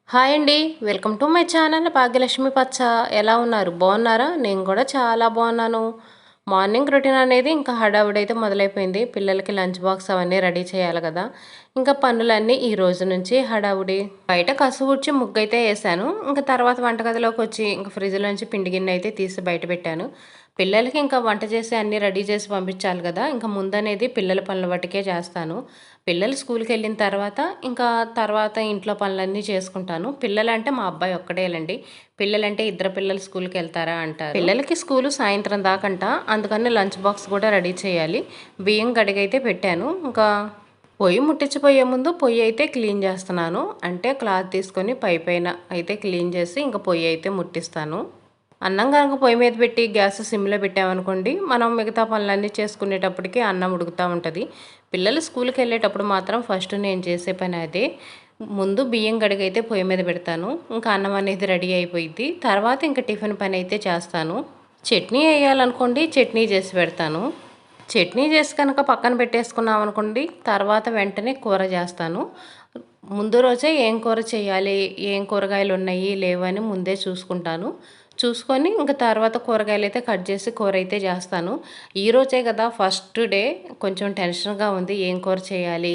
Hi అండి. Welcome to my channel Bhagyalakshmi పచ్చ. ఎలా ఉన్నారు? బాగున్నారా? నేను కూడా చాలా బాగున్నాను. మార్నింగ్ రొటీన్ అనేది ఇంకా హడావుడైతే మొదలైపోయింది. పిల్లలకి లంచ్ బాక్స్ అవన్నీ రెడీ చేయాలి కదా. ఇంకా పనులన్నీ ఈ రోజు నుంచి హడావుడి. బయట కసువుడ్చి ముగ్గైతే వేసాను. ఇంకా తర్వాత వంటగదిలోకి వచ్చి ఇంకా ఫ్రిడ్జ్లోంచి పిండి గిన్నె అయితే తీసి బయట పెట్టాను. పిల్లలకి ఇంకా వంట చేసి అన్నీ రెడీ చేసి పంపించాలి కదా. ఇంకా ముందనేది పిల్లల పనుల వట్టుకే చేస్తాను. పిల్లలు స్కూల్కి వెళ్ళిన తర్వాత ఇంకా తర్వాత ఇంట్లో పనులన్నీ చేసుకుంటాను. పిల్లలంటే మా అబ్బాయి ఒక్కడేలండి. పిల్లలంటే ఇద్దరు పిల్లలు స్కూల్కి వెళ్తారా అంటారు. పిల్లలకి స్కూలు సాయంత్రం దాకంట, అందుకని లంచ్ బాక్స్ కూడా రెడీ చేయాలి. బియ్యం గడిగైతే పెట్టాను. ఇంకా పొయ్యి ముట్టించిపోయే ముందు పొయ్యి అయితే క్లీన్ చేస్తున్నాను. అంటే క్లాత్ తీసుకొని పైన అయితే క్లీన్ చేసి ఇంకా పొయ్యి అయితే ముట్టిస్తాను. అన్నం కనుక పొయ్యి మీద పెట్టి గ్యాస్ సిమ్లో పెట్టామనుకోండి, మనం మిగతా పనులన్నీ చేసుకునేటప్పటికి అన్నం ఉడుకుతూ ఉంటుంది. పిల్లలు స్కూల్కి వెళ్ళేటప్పుడు మాత్రం ఫస్ట్ నేను చేసే పని అదే. ముందు బియ్యం గడిగైతే పొయ్యి మీద పెడతాను. ఇంకా అన్నం అనేది రెడీ అయిపోయింది. తర్వాత ఇంకా టిఫిన్ పని అయితే చేస్తాను. చట్నీ వేయాలనుకోండి, చట్నీ చేసి పెడతాను. చట్నీ చేసి కనుక పక్కన పెట్టేసుకున్నాం అనుకోండి, తర్వాత వెంటనే కూర చేస్తాను. ముందు రోజే ఏం కూర చేయాలి, ఏం కూరగాయలు ఉన్నాయి లేవని ముందే చూసుకుంటాను. చూసుకొని ఇంకా తర్వాత కూరగాయలు అయితే కట్ చేసి కూర అయితే చేస్తాను. ఈరోజే కదా ఫస్ట్ డే, కొంచెం టెన్షన్గా ఉంది. ఏం కూర చేయాలి,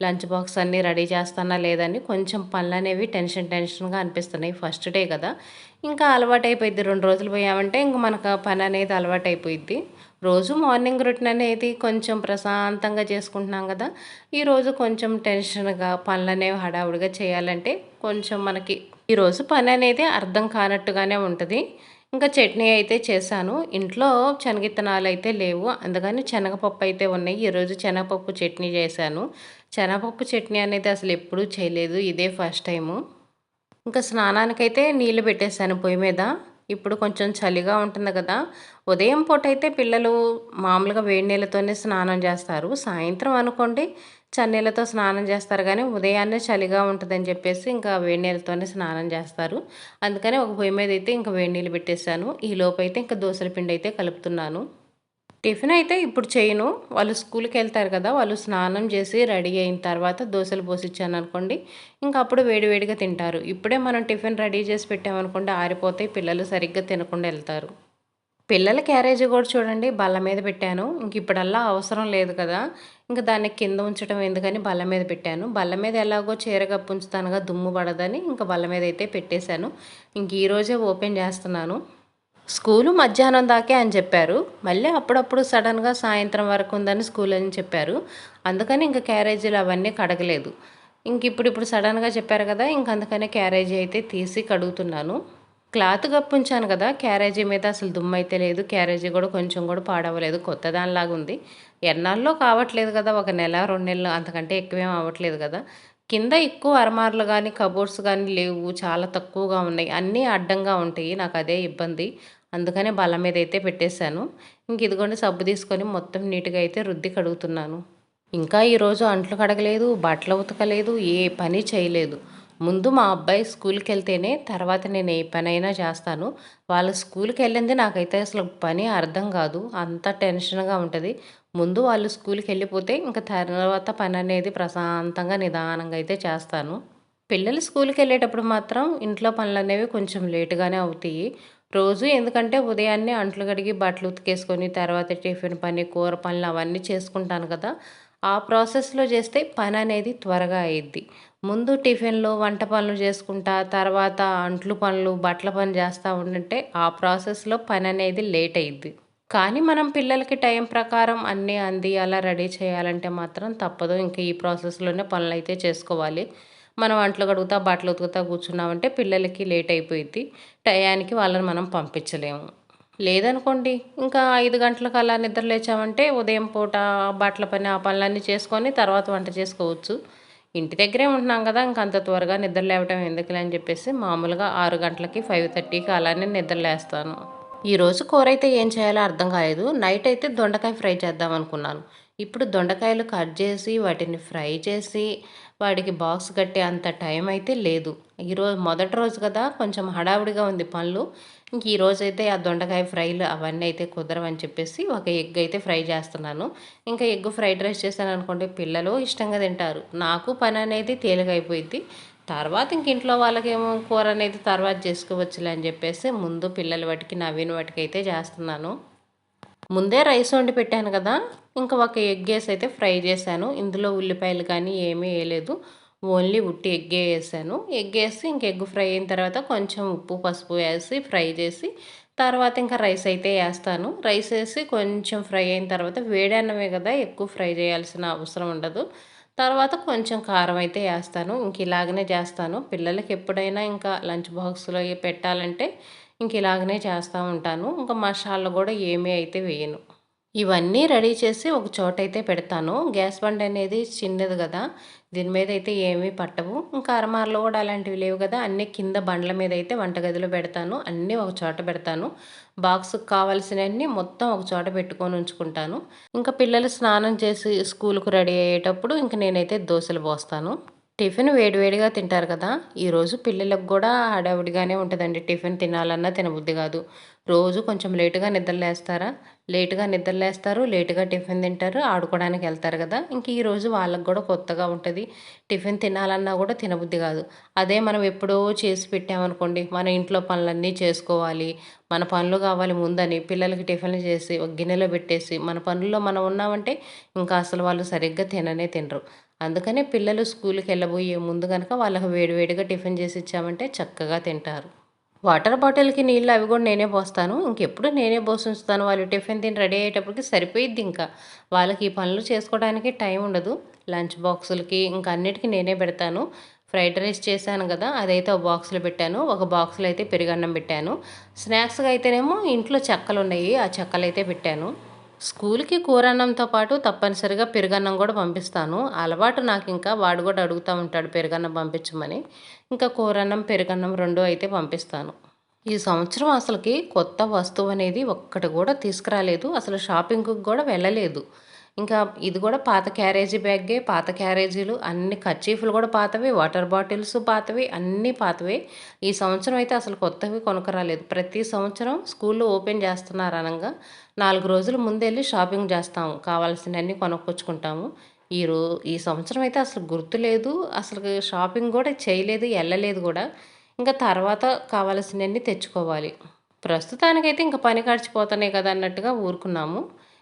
లంచ్ బాక్స్ అన్నీ రెడీ చేస్తానా లేదని కొంచెం పనులు అనేవి టెన్షన్గా అనిపిస్తున్నాయి. ఫస్ట్ డే కదా, ఇంకా అలవాటు అయిపోయింది. 2 రోజులు పోయామంటే ఇంక మనకు పని అనేది అలవాటు అయిపోయింది. రోజు మార్నింగ్ రొటీన్ అనేది కొంచెం ప్రశాంతంగా చేసుకుంటున్నాం కదా. ఈరోజు కొంచెం టెన్షన్గా పనులనేవి హడావుడిగా చేయాలంటే కొంచెం మనకి ఈరోజు పని అనేది అర్థం కానట్టుగానే ఉంటుంది. ఇంకా చట్నీ అయితే చేశాను. ఇంట్లో శనగిత్తనాలు అయితే లేవు, అందుకని శనగపప్పు అయితే ఉన్నాయి. ఈరోజు శనగపప్పు చట్నీ చేశాను. శనగపప్పు చట్నీ అనేది అసలు ఎప్పుడూ చేయలేదు, ఇదే ఫస్ట్ టైము. ఇంకా స్నానానికైతే నీళ్ళు పెట్టేశాను పొయ్యి మీద. ఇప్పుడు కొంచెం చలిగా ఉంటుంది కదా. ఉదయం పూట అయితే పిల్లలు మామూలుగా వేడి నీళ్ళతోనే స్నానం చేస్తారు. సాయంత్రం అనుకోండి చన్నీళ్ళతో స్నానం చేస్తారు, కానీ ఉదయాన్నే చలిగా ఉంటుందని చెప్పేసి ఇంకా వేడి నీళ్ళతోనే స్నానం చేస్తారు. అందుకని ఒక పొయ్యి మీద అయితే ఇంకా వేడి నీళ్ళు పెట్టేశాను. ఈ లోపు అయితే ఇంకా దోసల పిండి అయితే కలుపుతున్నాను. టిఫిన్ అయితే ఇప్పుడు చేయను. వాళ్ళు స్కూల్కి వెళ్తారు కదా, వాళ్ళు స్నానం చేసి రెడీ అయిన తర్వాత దోశలు పోసిచ్చాను అనుకోండి, ఇంకా అప్పుడు వేడివేడిగా తింటారు. ఇప్పుడే మనం టిఫిన్ రెడీ చేసి పెట్టామనుకోండి ఆరిపోతాయి, పిల్లలు సరిగ్గా తినకుండా వెళ్తారు. పిల్లల క్యారేజీ కూడా చూడండి బల్ల మీద పెట్టాను. ఇంక ఇప్పుడల్లా అవసరం లేదు కదా, ఇంకా దాన్ని కింద ఉంచడం ఎందుకని బల్ల మీద పెట్టాను. బల్ల మీద ఎలాగో చీర కప్పు ఉంచుతానుగా, దుమ్ము పడదని ఇంకా బల్ల మీద అయితే పెట్టేశాను. ఇంక ఈరోజే ఓపెన్ చేస్తున్నాను. స్కూలు మధ్యాహ్నం దాకే అని చెప్పారు. మళ్ళీ అప్పుడప్పుడు సడన్గా సాయంత్రం వరకు ఉందని స్కూల్ అని చెప్పారు. అందుకని ఇంక క్యారేజీలు అవన్నీ కడగలేదు. ఇంక ఇప్పుడు సడన్గా చెప్పారు కదా, ఇంక అందుకనే క్యారేజీ అయితే తీసి కడుగుతున్నాను. క్లాత్ కప్పుంచాను కదా, క్యారేజీ మీద అసలు దుమ్ము అయితే లేదు. క్యారేజీ కూడా కొంచెం కూడా పాడవలేదు, కొత్త దానిలాగా ఉంది. ఎన్నాళ్ళలో కావట్లేదు కదా, ఒక నెల 2 నెలలు అంతకంటే ఎక్కువేం అవ్వట్లేదు కదా. కింద ఎక్కువ అరమార్లు కానీ కబోర్డ్స్ కానీ లేవు, చాలా తక్కువగా ఉన్నాయి. అన్నీ అడ్డంగా ఉంటాయి, నాకు అదే ఇబ్బంది. అందుకనే బల్ల మీద అయితే పెట్టేశాను. ఇంక ఇదిగోండి సబ్బు తీసుకొని మొత్తం నీట్గా అయితే రుద్ది కడుగుతున్నాను. ఇంకా ఈరోజు అంట్లు కడగలేదు, బట్టలు ఉతకలేదు, ఏ పని చేయలేదు. ముందు మా అబ్బాయి స్కూల్కి వెళ్తేనే తర్వాత నేను ఏ పనైనా చేస్తాను. వాళ్ళు స్కూల్కి వెళ్ళింది నాకైతే అసలు పని అర్థం కాదు, అంత టెన్షన్గా ఉంటుంది. ముందు వాళ్ళు స్కూల్కి వెళ్ళిపోతే ఇంకా తర్వాత పని అనేది ప్రశాంతంగా నిదానంగా అయితే చేస్తాను. పిల్లలు స్కూల్కి వెళ్ళేటప్పుడు మాత్రం ఇంట్లో పనులు అనేవి కొంచెం లేటుగానే అవుతాయి రోజు. ఎందుకంటే ఉదయాన్నే అంట్లు కడిగి బట్టలు ఉతికేసుకొని తర్వాత టిఫిన్ పని కూర పనులు అవన్నీ చేసుకుంటాను కదా. ఆ ప్రాసెస్లో చేస్తే పని అనేది త్వరగా అయ్యిద్ది. ముందు టిఫిన్లు వంట పనులు చేసుకుంటా తర్వాత అంట్లు పనులు బట్టల పని చేస్తూ ఉంటే ఆ ప్రాసెస్లో పని అనేది లేట్ అయ్యిద్ది. కానీ మనం పిల్లలకి టైం ప్రకారం అన్నీ అంది అలా రెడీ చేయాలంటే మాత్రం తప్పదు. ఇంకా ఈ ప్రాసెస్లోనే పనులు అయితే చేసుకోవాలి. మనం అంట్లు కడుగుతా బట్టలు ఉతుకుతా కూర్చున్నామంటే పిల్లలకి లేట్ అయిపోయింది, టయానికి వాళ్ళని మనం పంపించలేము. లేదనుకోండి ఇంకా 5 గంటలకు అలా నిద్ర లేచామంటే ఉదయం పూట బట్టల పని ఆ పనులన్నీ చేసుకొని తర్వాత వంట చేసుకోవచ్చు. ఇంటి దగ్గరే ఉంటున్నాం కదా, ఇంకంత త్వరగా నిద్ర లేవటం ఎందుకులే అని చెప్పేసి మామూలుగా 6 గంటలకి 5:30కి అలానే నిద్ర లేస్తాను. ఈరోజు కూర అయితే ఏం చేయాలో అర్థం కాలేదు. నైట్ అయితే దొండకాయ ఫ్రై చేద్దాం అనుకున్నాను. ఇప్పుడు దొండకాయలు కట్ చేసి వాటిని ఫ్రై చేసి వాడికి బాక్స్ కట్టే అంత టైం అయితే లేదు. ఈరోజు మొదటి రోజు కదా, కొంచెం హడావుడిగా ఉంది పనులు. ఇంక ఈరోజైతే ఆ దొండకాయ ఫ్రైలు అవన్నీ అయితే కుదరవని చెప్పేసి ఒక ఎగ్ అయితే ఫ్రై చేస్తున్నాను. ఇంకా ఎగ్ ఫ్రైడ్ రైస్ చేశాను అనుకోండి, పిల్లలు ఇష్టంగా తింటారు, నాకు పని అనేది తేలికైపోయింది. తర్వాత ఇంక ఇంట్లో వాళ్ళకేమో కూర అనేది తర్వాత చేసుకోవచ్చులే అని చెప్పేసి ముందు పిల్లల వాటికి నవీన్ వాటికి అయితే చేస్తున్నాను. ముందే రైస్ వండి పెట్టాను కదా, ఇంకా ఒక ఎగ్ వేసి అయితే ఫ్రై చేశాను. ఇందులో ఉల్లిపాయలు కానీ ఏమీ వేయలేదు, ఓన్లీ ఉట్టి ఎగ్గే వేసాను. ఎగ్ వేసి ఇంక ఎగ్ ఫ్రై అయిన తర్వాత కొంచెం ఉప్పు పసుపు వేసి ఫ్రై చేసి తర్వాత ఇంకా రైస్ అయితే వేస్తాను. రైస్ వేసి కొంచెం ఫ్రై అయిన తర్వాత వేడి అన్నమే కదా, ఎక్కువ ఫ్రై చేయాల్సిన అవసరం ఉండదు. తర్వాత కొంచెం కారం అయితే వేస్తాను. ఇంక ఇలాగనే చేస్తాను. పిల్లలకి ఎప్పుడైనా ఇంకా లంచ్ బాక్స్లో పెట్టాలంటే ఇంక ఇలాగనే చేస్తూ ఉంటాను. ఇంకా మసాలాలు కూడా ఏమీ అయితే వేయను. ఇవన్నీ రెడీ చేసి ఒక చోట అయితే పెడతాను. గ్యాస్ బండ్ అనేది చిన్నది కదా, దీని మీద అయితే ఏమీ పట్టవు. ఇంకా అరమార్లు కూడా అలాంటివి లేవు కదా, అన్నీ కింద బండ్ల మీద అయితే వంటగదిలో పెడతాను. అన్నీ ఒక చోట పెడతాను. బాక్స్కి కావాల్సినవన్నీ మొత్తం ఒక చోట పెట్టుకొని ఉంచుకుంటాను. ఇంకా పిల్లలు స్నానం చేసి స్కూల్కు రెడీ అయ్యేటప్పుడు ఇంక నేనైతే దోశలు పోస్తాను. టిఫిన్ వేడివేడిగా తింటారు కదా, ఈరోజు పిల్లలకు కూడా హడావుడిగానే ఉంటుందండి. టిఫిన్ తినాలన్నా తినబుద్ధి కాదు. రోజు కొంచెం లేటుగా నిద్రలేస్తారా, లేటుగా నిద్రలేస్తారు, లేటుగా టిఫిన్ తింటారు, ఆడుకోవడానికి వెళ్తారు కదా. ఇంక ఈరోజు వాళ్ళకు కూడా కొత్తగా ఉంటుంది. టిఫిన్ తినాలన్నా కూడా తినబుద్ధి కాదు. అదే మనం ఎప్పుడో చేసి పెట్టామనుకోండి, మన ఇంట్లో పనులన్నీ చేసుకోవాలి, మన పనులు కావాలి ముందని పిల్లలకి టిఫిన్లు చేసి ఒక గిన్నెలో పెట్టేసి మన పనుల్లో మనం ఉన్నామంటే ఇంకా అసలు వాళ్ళు సరిగ్గా తిననే తినరు. అందుకనే పిల్లలు స్కూల్కి వెళ్ళబోయే ముందు కనుక వాళ్ళకి వేడివేడిగా టిఫిన్ చేసి ఇచ్చామంటే చక్కగా తింటారు. వాటర్ బాటిల్కి నీళ్ళు అవి కూడా నేనే పోస్తాను. ఇంకెప్పుడు నేనే పోసి ఉంచుతాను. వాళ్ళు టిఫిన్ తిని రెడీ అయ్యేటప్పటికి సరిపోయిద్ది. ఇంకా వాళ్ళకి ఈ పనులు చేసుకోవడానికి టైం ఉండదు. లంచ్ బాక్సులకి ఇంకా అన్నిటికీ నేనే పెడతాను. ఫ్రైడ్ రైస్ చేశాను కదా, అదైతే ఒక బాక్స్లో పెట్టాను. ఒక బాక్స్లో అయితే పెరుగన్నం పెట్టాను. స్నాక్స్గా అయితేనేమో ఇంట్లో చెక్కలు ఉన్నాయి, ఆ చెక్కలు అయితే పెట్టాను. స్కూల్‌కి కూరన్నంతో పాటు తప్పనిసరిగా పెరుగన్నం కూడా పంపిస్తాను. అలవాటు నాకింకా. వాడు కూడా అడుగుతా ఉంటాడు పెరుగన్నం పంపించమని. ఇంకా కూరన్నం, పెరుగన్నం 2 అయితే పంపిస్తాను. ఈ సంవత్సరం అసలకి కొత్త వస్తువనేది ఒక్కటి కూడా తీసుకురాలేదు. అసలు షాపింగ్‌కి కూడా వెళ్ళలేదు. ఇంకా ఇది కూడా పాత క్యారేజీ బ్యాగే. పాత క్యారేజీలు అన్ని కర్చీఫ్‌లు కూడా పాతవే, వాటర్ బాటిల్స్ పాతవే, అన్నీ పాతవే. ఈ సంవత్సరం అయితే అసలు కొత్తవి కొనుక్కరాలేదు. ప్రతి సంవత్సరం స్కూల్‌లు ఓపెన్ చేస్తున్నారు అనంగా 4 రోజుల ముందెళ్ళి షాపింగ్ చేస్తాము. కావాల్సినవన్నీ కొనుక్కొచ్చుకుంటాము. ఈ సంవత్సరం అయితే అసలు గుర్తులేదు. అసలు షాపింగ్ కూడా చేయలేదు, ఎళ్ళలేదు కూడా. ఇంకా తర్వాత కావాల్సినవన్నీ తెచ్చుకోవాలి. ప్రస్తుతానికైతే ఇంక పని గడిచిపోతున్నాయి కదా అన్నట్టుగా ఊరుకున్నాము.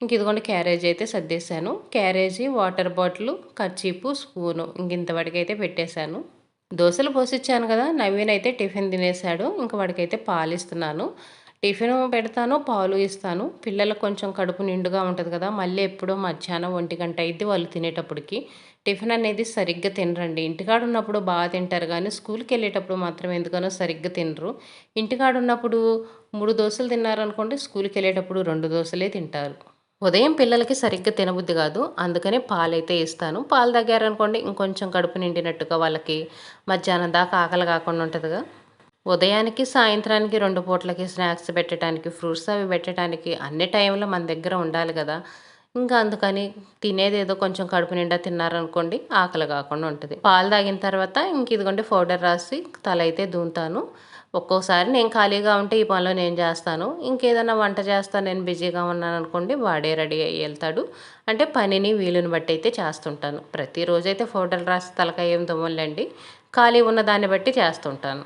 ఇంక ఇదిగోండి క్యారేజీ అయితే సర్దేశాను. క్యారేజీ, వాటర్ బాటిలు, కర్చీపు, స్పూను ఇంక ఇంతవరకైతే పెట్టేశాను. దోసలు పోసిచ్చాను కదా, నవీన్ అయితే టిఫిన్ తినేశాడు. ఇంక వాడికైతే పాలు ఇస్తున్నాను. టిఫిన్ పెడతాను, పాలు ఇస్తాను. పిల్లలకు కొంచెం కడుపు నిండుగా ఉంటుంది కదా, మళ్ళీ ఎప్పుడో మధ్యాహ్నం 1 గంట అయింది వాళ్ళు తినేటప్పటికి. టిఫిన్ అనేది సరిగ్గా తినరండి. ఇంటికాడ ఉన్నప్పుడు బాగా తింటారు కానీ స్కూల్కి వెళ్ళేటప్పుడు మాత్రం ఎందుకనో సరిగ్గా తినరు. ఇంటికాడ ఉన్నప్పుడు 3 దోశలు తిన్నారనుకోండి, స్కూల్కి వెళ్ళేటప్పుడు 2 దోశలే తింటారు. ఉదయం పిల్లలకి సరిగ్గా తినబుద్ధి కాదు, అందుకనే పాలైతే ఇస్తాను. పాలు తాగారనుకోండి ఇంకొంచెం కడుపు నిండినట్టుగా వాళ్ళకి మధ్యాహ్నం దాకా ఆకలి కాకుండా ఉంటుందిగా. ఉదయానికి, సాయంత్రానికి 2 పూటలకి స్నాక్స్ పెట్టడానికి, ఫ్రూట్స్ అవి పెట్టడానికి అన్ని టైంలో మన దగ్గర ఉండాలి కదా. ఇంకా అందుకని తినేదేదో కొంచెం కడుపు నిండా తిన్నారనుకోండి ఆకలి కాకుండా ఉంటుంది. పాలు తాగిన తర్వాత ఇంక ఇదిగోండి పౌడర్ రాసి తల అయితే దూంతాను. ఒక్కోసారి నేను ఖాళీగా ఉంటే ఈ పనిలో నేను చేస్తాను. ఇంకేదైనా వంట చేస్తాను నేను బిజీగా ఉన్నాను అనుకోండి, వాడే రెడీ అయ్యి వెళ్తాడు. అంటే పనిని వీలుని బట్టి అయితే చేస్తుంటాను. ప్రతిరోజు అయితే పౌడర్ రాసి తలకాయ ఏం దుమ్మలేండి, ఖాళీ ఉన్న దాన్ని బట్టి చేస్తుంటాను.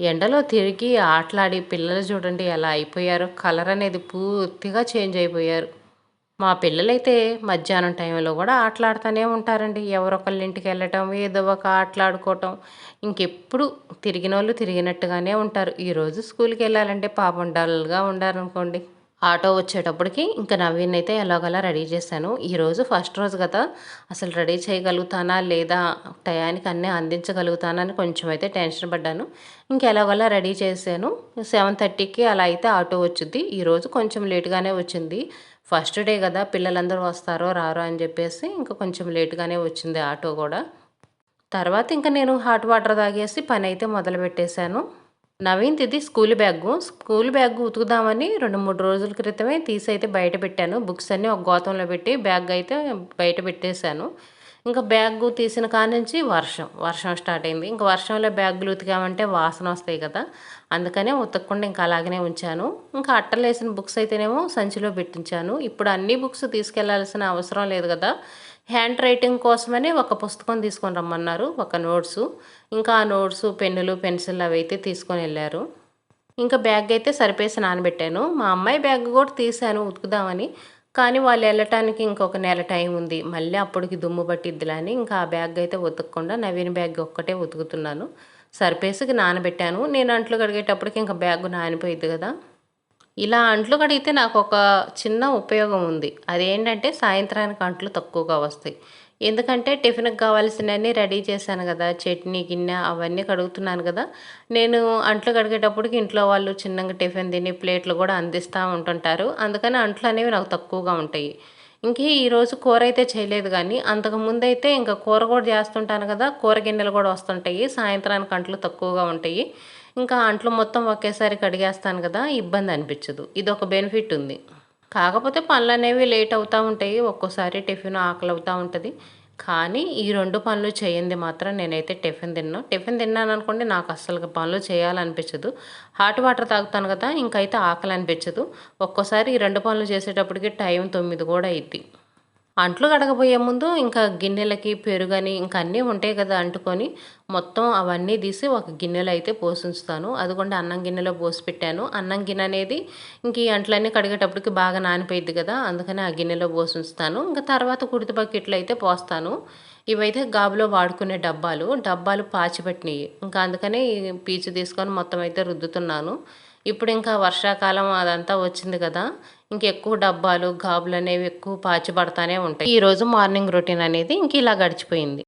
ఎండలో తిరిగి ఆటలాడి పిల్లలు చూడండి ఎలా అయిపోయారో, కలర్ అనేది పూర్తిగా చేంజ్ అయిపోయారు. మా పిల్లలైతే మధ్యాహ్నం టైంలో కూడా ఆటలాడుతూనే ఉంటారండి. ఎవరొకళ్ళ ఇంటికి వెళ్ళటం, ఏదో ఒక ఆటలాడుకోవటం, ఇంకెప్పుడు తిరిగినోళ్ళు తిరిగినట్టుగానే ఉంటారు. ఈరోజు స్కూల్కి వెళ్ళాలంటే పాపం డల్గా ఉండారనుకోండి. ఆటో వచ్చేటప్పటికి ఇంకా నవీన్ అయితే ఎలాగోలా రెడీ చేశాను. ఈరోజు ఫస్ట్ రోజు కదా, అసలు రెడీ చేయగలుగుతానా లేదా, టయానికి అన్నీ అందించగలుగుతానా అని కొంచెం అయితే టెన్షన్ పడ్డాను. ఇంకెలాగోలా రెడీ చేశాను. 7:30కి అలా అయితే ఆటో వచ్చింది. ఈరోజు కొంచెం లేట్గానే వచ్చింది. ఫస్ట్ డే కదా, పిల్లలందరూ వస్తారో రారో అని చెప్పేసి ఇంకా కొంచెం లేట్గానే వచ్చింది ఆటో కూడా. తర్వాత ఇంకా నేను హాట్ వాటర్ తాగేసి పని అయితే మొదలుపెట్టేశాను. నవీన్‌ది స్కూల్ బ్యాగు. స్కూల్ బ్యాగ్ ఉతుకుదామని 2, 3 రోజుల క్రితమే తీసి అయితే బయట పెట్టాను. బుక్స్ అన్నీ ఒక గోతంలో పెట్టి బ్యాగ్ అయితే బయట పెట్టేశాను. ఇంకా బ్యాగు తీసిన కాడ్నుంచి వర్షం స్టార్ట్ అయింది. ఇంక వర్షంలో బ్యాగులు ఉతికామంటే వాసన వస్తాయి కదా, అందుకనే ఉతకకుండా ఇంకా అలాగనే ఉంచాను. ఇంకా అట్టలేసిన బుక్స్ అయితేనేమో సంచిలో పెట్టించాను. ఇప్పుడు అన్ని బుక్స్ తీసుకెళ్లాల్సిన అవసరం లేదు కదా, హ్యాండ్ రైటింగ్ కోసమని ఒక పుస్తకం తీసుకొని రమ్మన్నారు, ఒక నోట్సు. ఇంకా ఆ నోట్సు, పెన్నులు, పెన్సిల్ అవైతే తీసుకొని వెళ్ళారు. ఇంకా బ్యాగ్ అయితే సరిపేసి నానబెట్టాను. మా అమ్మాయి బ్యాగ్ కూడా తీశాను ఉతుకుదామని. కానీ వాళ్ళు వెళ్ళటానికి ఇంకొక నెల టైం ఉంది. మళ్ళీ అప్పటికి దుమ్ము పట్టిద్దిలే అని ఇంకా ఆ బ్యాగ్ అయితే ఉతకకుండా నవీన్ బ్యాగ్ ఒక్కటే ఉతుకుతున్నాను. సరిపేసి నానబెట్టాను. నేను అంట్లు కడిగేటప్పటికి ఇంకా బ్యాగ్ నానిపోయిద్ది కదా! ఇలా అంట్లు కడిగితే నాకొక చిన్న ఉపయోగం ఉంది. అదేంటంటే సాయంత్రానికి అంట్లు తక్కువగా వస్తాయి. ఎందుకంటే టిఫిన్‌కి కావాల్సినవన్నీ రెడీ చేశాను గదా! చట్నీ, గిన్నె అవన్నీ కడుగుతున్నాను గదా! నేను అంట్లు కడిగేటప్పటికి ఇంట్లో వాళ్ళు చిన్నగా టిఫిన్ తిని ప్లేట్లు గూడా అందిస్తా ఉంటుంటారు. అందుకని అంట్లనేవి నాకు తక్కువగా ఉంటాయి. ఈరోజు కూరైతే చేయలేదు గానీ, అంతకుముందయితే ఇంక కూర గూడా జేస్తుంటాను గదా! కూర గిన్నెలు గూడా వస్తుంటాయి. సాయంత్రానికి అంట్లు తక్కువగా ఉంటాయి. ఇంకా అంట్లు మొత్తం ఒకేసారి కడిగేస్తాను గదా! ఇబ్బందనిపిచ్చదు. ఇదొక బెనిఫిట్ ఉంది. కాకపోతే పనులనేవి లేట్ అవుతా ఉంటాయి. ఒక్కోసారి టిఫిన్ ఆకలవుతా ఉంటది. కానీ ఈ 2 పనులు చేయంది మాత్రం నేనైతే టిఫిన్ తినను. టిఫిన్ తిన్నాననుకోండి నాకు అస్సలుగా పనులు చేయాలనిపించదు. హాట్ వాటర్ తాగుతాను కదా! ఇంకైతే ఆకలనిపించదు. ఒక్కోసారి ఈ 2 పనులు చేసేటప్పటికి టైం 9 కూడా అయిద్ది. అంట్లు కడగబోయే ముందు ఇంకా గిన్నెలకి, పెరుగని ఇంక అన్నీ ఉంటాయి కదా అంటుకొని, మొత్తం అవన్నీ తీసి ఒక గిన్నెలో అయితే పోసుంచుతాను. అదిగోండి అన్నం గిన్నెలో పోసి పెట్టాను. అన్నం గిన్నె అనేది ఇంక ఈ అంట్లన్నీ కడిగేటప్పటికి బాగా నానిపోయిద్ది కదా! అందుకని ఆ గిన్నెలో పోసుంచుతాను. ఇంక తర్వాత కుడితి బకెట్లో అయితే పోస్తాను. ఇవైతే గాబులో వాడుకునే డబ్బాలు. డబ్బాలు పాచిపట్టినియి. ఇంకా అందుకని పీచు తీసుకొని మొత్తం అయితే రుద్దుతున్నాను. ఇప్పుడు ఇంకా వర్షాకాలం అదంతా వచ్చింది కదా! ఇంకెక్కువ డబ్బాలు, గాబులనేవి ఎక్కువ పాచి పడతానే ఉంటాయి. ఈరోజు మార్నింగ్ రొటీన్ అనేది ఇంక ఇలా గడిచిపోయింది.